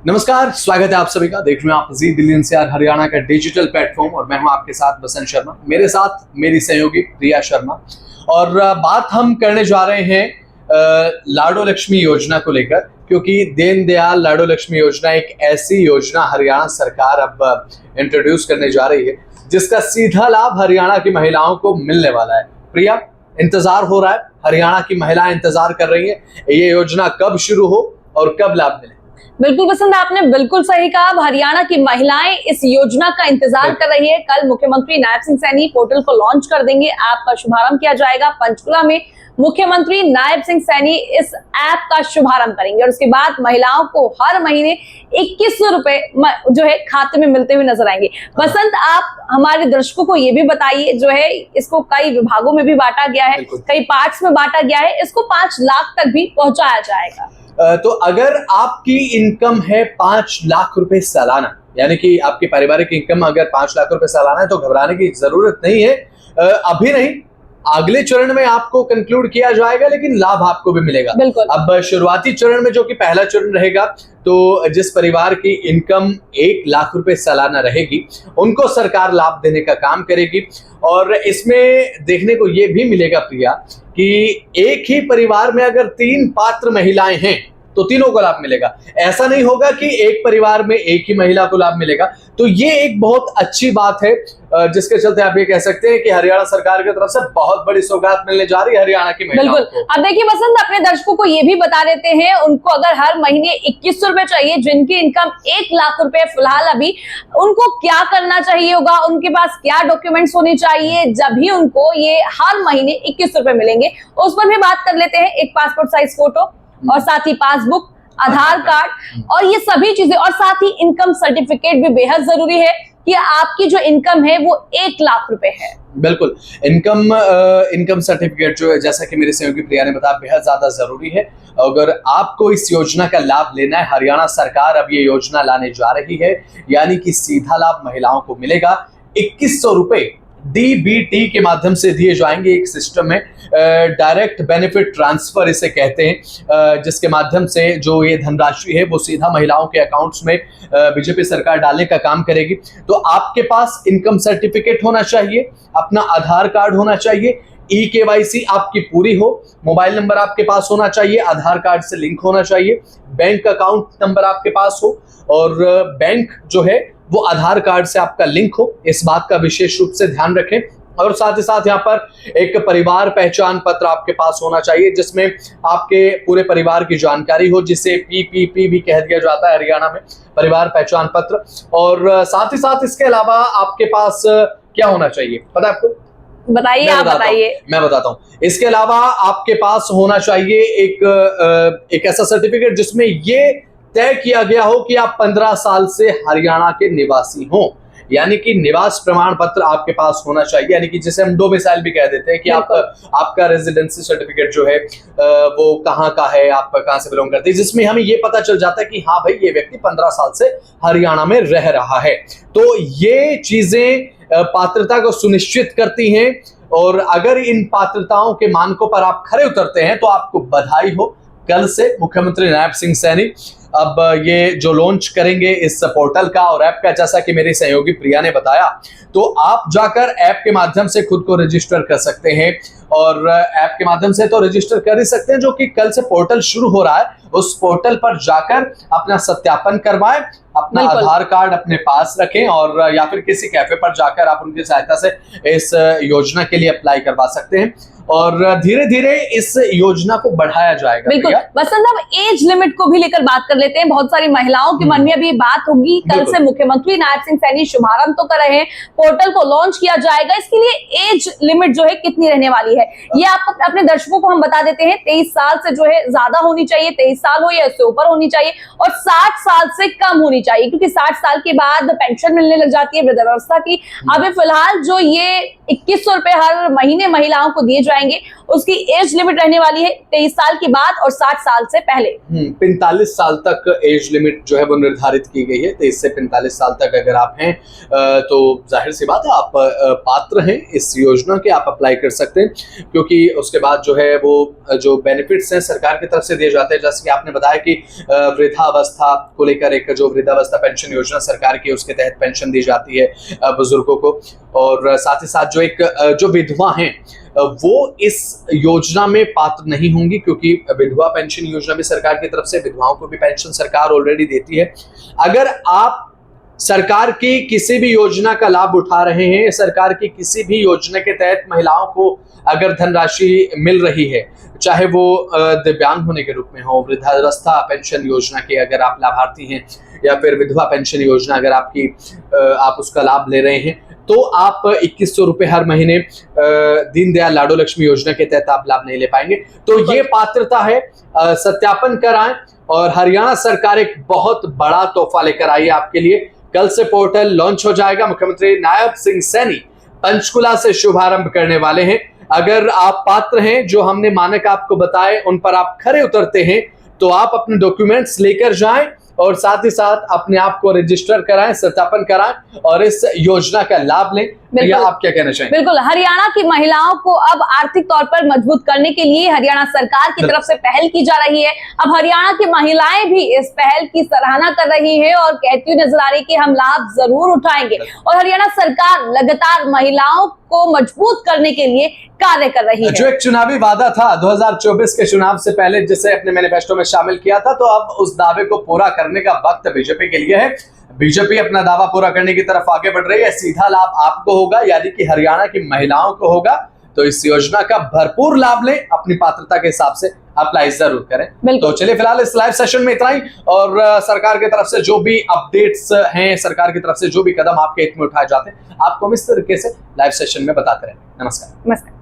नमस्कार, स्वागत है आप सभी का। देख रहे हैं आप जी दिल्ली एनसीआर हरियाणा का डिजिटल प्लेटफॉर्म और मैं हूं आपके साथ बसंत शर्मा। मेरे साथ मेरी सहयोगी प्रिया शर्मा और बात हम करने जा रहे हैं लाडो लक्ष्मी योजना को लेकर, क्योंकि दीनदयाल लाडो लक्ष्मी योजना एक ऐसी योजना हरियाणा सरकार अब इंट्रोड्यूस करने जा रही है जिसका सीधा लाभ हरियाणा की महिलाओं को मिलने वाला है। प्रिया, इंतजार हो रहा है, हरियाणा की महिलाएं इंतजार कर रही है ये योजना कब शुरू हो और कब लाभ मिले। बिल्कुल बसंत, आपने बिल्कुल सही कहा। अब हरियाणा की महिलाएं इस योजना का इंतजार कर रही है। कल मुख्यमंत्री नायब सिंह सैनी पोर्टल को लॉन्च कर देंगे, ऐप का शुभारंभ किया जाएगा। पंचकुला में मुख्यमंत्री नायब सिंह सैनी इस ऐप का शुभारंभ करेंगे और उसके बाद महिलाओं को हर महीने 2100 रुपए जो है खाते में मिलते हुए नजर आएंगे। बसंत, आप हमारे दर्शकों को ये भी बताइए, जो है इसको कई विभागों में भी बांटा गया है, कई पार्ट्स में बांटा गया है, इसको 5 लाख तक भी पहुंचाया जाएगा। तो अगर आपकी इनकम है 5 लाख रुपए सालाना, यानी कि आपकी पारिवारिक इनकम अगर 5 लाख रुपए सालाना है तो घबराने की जरूरत नहीं है। अभी नहीं, अगले चरण में आपको कंक्लूड किया जाएगा, लेकिन लाभ आपको भी मिलेगा। अब शुरुआती चरण में, जो कि पहला चरण रहेगा, तो जिस परिवार की इनकम 1 लाख रुपए सालाना रहेगी उनको सरकार लाभ देने का काम करेगी। और इसमें देखने को यह भी मिलेगा प्रिया कि एक ही परिवार में अगर 3 पात्र महिलाएं हैं तो तीनों को लाभ मिलेगा। ऐसा नहीं होगा कि एक परिवार में एक ही महिला को लाभ मिलेगा। तो ये एक बहुत अच्छी बात है, जिसके चलते आप ये कह सकते हैं कि हरियाणा सरकार की तरफ से बहुत बड़ी सौगात मिलने जा रही है हरियाणा की महिलाओं को। बिल्कुल। अब देखिए बसंत, अपने दर्शकों को ये भी बता देते हैं, उनको अगर हर महीने 2100 रुपए चाहिए, जिनकी इनकम 1 लाख रुपए फिलहाल अभी, उनको क्या करना चाहिए होगा, उनके पास क्या डॉक्यूमेंट्स होने चाहिए, जब भी उनको ये हर महीने 2100 रुपए मिलेंगे। उस पर भी बात कर लेते हैं। एक पासपोर्ट साइज फोटो और साथ ही पासबुक, आधार कार्ड और ये सभी चीजें, और साथ ही इनकम सर्टिफिकेट भी बेहद जरूरी है कि आपकी जो इनकम है वो 1 लाख रुपए है। बिल्कुल, इनकम सर्टिफिकेट जो है, जैसा कि मेरे सहयोगी प्रिया ने बताया, बेहद ज्यादा जरूरी है। अगर आपको इस योजना का लाभ लेना है, हरियाणा सरकार अब ये योजना लाने जा रही है, यानी कि सीधा लाभ महिलाओं को मिलेगा। 2100 रुपए DBT के माध्यम से दिए जाएंगे। एक सिस्टम है, डायरेक्ट बेनिफिट ट्रांसफर इसे कहते हैं, जिसके माध्यम से जो ये धनराशि है वो सीधा महिलाओं के अकाउंट्स में बीजेपी सरकार डालने का काम करेगी। तो आपके पास इनकम सर्टिफिकेट होना चाहिए, अपना आधार कार्ड होना चाहिए, EKYC आपकी पूरी हो, मोबाइल नंबर आपके पास होना चाहिए, आधार कार्ड से लिंक होना चाहिए, बैंक अकाउंट नंबर आपके पास हो और बैंक जो है वो आधार कार्ड से आपका लिंक हो। इस बात का विशेष रूप से ध्यान रखें। और साथ ही साथ यहाँ पर एक परिवार पहचान पत्र आपके पास होना चाहिए, जिसमें आपके पूरे परिवार की जानकारी हो, जिसे PPP भी कह दिया जाता है हरियाणा में, परिवार पहचान पत्र। और साथ ही साथ इसके अलावा आपके पास क्या होना चाहिए पता है आपको? बताइए, आप बताइए। मैं बताता हूँ। इसके अलावा आपके पास होना चाहिए एक ऐसा सर्टिफिकेट जिसमें ये तय किया गया हो कि आप 15 साल से हरियाणा के निवासी हो, यानी कि निवास प्रमाण पत्र आपके पास होना चाहिए, यानी कि जिसे हम डोमिसाइल भी कह देते हैं कि आपका रेजिडेंसी सर्टिफिकेट जो है वो कहाँ का है, आप कहाँ से बिलोंग करते हैं, जिसमें हमें ये पता चल जाता है कि हाँ भाई, ये व्यक्ति 15 साल से हरियाणा में रह रहा है। तो ये चीजें पात्रता को सुनिश्चित करती हैं और अगर इन पात्रताओं के मानकों पर आप खरे उतरते हैं तो आपको बधाई हो। कल से मुख्यमंत्री नायब सिंह सैनी अब ये जो लॉन्च करेंगे इस पोर्टल का और ऐप का, जैसा कि मेरी सहयोगी प्रिया ने बताया, तो आप जाकर ऐप के माध्यम से खुद को रजिस्टर कर सकते हैं। और ऐप के माध्यम से तो रजिस्टर कर ही सकते हैं, जो कि कल से पोर्टल शुरू हो रहा है, उस पोर्टल पर जाकर अपना सत्यापन करवाएं, अपना आधार कार्ड अपने पास रखें और या फिर किसी कैफे पर जाकर आप उनकी सहायता से इस योजना के लिए अप्लाई करवा सकते हैं। और धीरे धीरे इस योजना को बढ़ाया जाएगा। बिल्कुल बसंत, अब एज लिमिट को भी लेकर बात कर लेते हैं। बहुत सारी महिलाओं के मन में अभी बात होगी। कल से मुख्यमंत्री नायब सिंह सैनी शुभारंभ तो कर रहे हैं, पोर्टल को लॉन्च किया जाएगा, इसके लिए एज लिमिट जो है कितनी रहने वाली है ये आप अपने दर्शकों को हम बता देते हैं। 23 साल से जो है ज्यादा होनी चाहिए, 23 साल हो या उससे ऊपर होनी चाहिए, और 60 साल से कम होनी चाहिए, क्योंकि 60 साल के बाद पेंशन मिलने लग जाती है वृद्धावस्था की। अभी फिलहाल जो ये 2100 रुपए हर महीने महिलाओं को दिए जाएंगे, उसकी एज लिमिट रहने वाली है 23 साल के बाद और 60 साल से पहले। 45 साल तक तक एज लिमिट जो है वो निर्धारित की गई है। 23 से 45 साल तक अगर आप हैं तो जाहिर सी बात है आप पात्र हैं इस योजना के, आप अप्लाई कर सकते हैं, क्योंकि उसके बाद जो है वो जो बेनिफिट्स हैं सरकार की तरफ से दिए जाते हैं। जैसे कि आपने बताया कि वृद्धावस्था को लेकर एक जो वृद्धावस्था पेंशन योजना सरकार की, उसके तहत पेंशन दी जाती है बुजुर्गों को, और साथ ही साथ जो एक जो विधवा हैं वो इस योजना में पात्र नहीं होंगी, क्योंकि विधवा पेंशन योजना भी सरकार की तरफ से, विधवाओं को भी पेंशन सरकार ऑलरेडी देती है। अगर आप सरकार की किसी भी योजना का लाभ उठा रहे हैं, सरकार की किसी भी योजना के तहत महिलाओं को अगर धनराशि मिल रही है, चाहे वो दिव्यांग होने के रूप में हो, वृद्धावस्था पेंशन योजना के अगर आप लाभार्थी हैं, या फिर विधवा पेंशन योजना अगर आप उसका लाभ ले रहे हैं, तो आप 2100 रुपए हर महीने दीनदयाल लाडो लक्ष्मी योजना के तहत आप लाभ नहीं ले पाएंगे। तो ये पात्रता है, सत्यापन कराएं, और हरियाणा सरकार एक बहुत बड़ा तोहफा लेकर आई है आपके लिए। कल से पोर्टल लॉन्च हो जाएगा, मुख्यमंत्री नायब सिंह सैनी पंचकुला से शुभारंभ करने वाले हैं। अगर आप पात्र हैं, जो हमने मानक आपको बताए उन पर आप खरे उतरते हैं, तो आप अपने डॉक्यूमेंट्स लेकर जाएं और साथ ही साथ अपने आप को रजिस्टर कराएं, सत्यापन कराएं और इस योजना का लाभ लें। या आप क्या कहना चाहेंगे? बिल्कुल, हरियाणा की महिलाओं को अब आर्थिक तौर पर मजबूत करने के लिए हरियाणा सरकार की तरफ से पहल की जा रही है। अब हरियाणा की महिलाएं भी इस पहल की सराहना कर रही है और कहती हुई नजर आ रही कि हम लाभ जरूर उठाएंगे, और हरियाणा सरकार लगातार महिलाओं को मजबूत करने के लिए कार्य कर रही है। जो एक चुनावी वादा था 2024 के चुनाव से पहले, जिसे अपने मैनिफेस्टो में शामिल किया था, तो अब उस दावे को पूरा करने का वक्त बीजेपी के लिए है। बीजेपी अपना दावा पूरा करने की तरफ आगे बढ़ रही है। सीधा लाभ आपको होगा, यानी कि हरियाणा की महिलाओं को होगा। तो इस योजना का भरपूर लाभ लें, अपनी पात्रता के हिसाब से अप्लाई जरूर करें। तो चलिए फिलहाल इस लाइव सेशन में इतना ही, और सरकार की तरफ से जो भी अपडेट्स हैं, सरकार की तरफ से जो भी कदम आपके हित में उठाए जाते हैं, आपको हम इस तरीके से लाइव सेशन में बताते रहें। नमस्कार।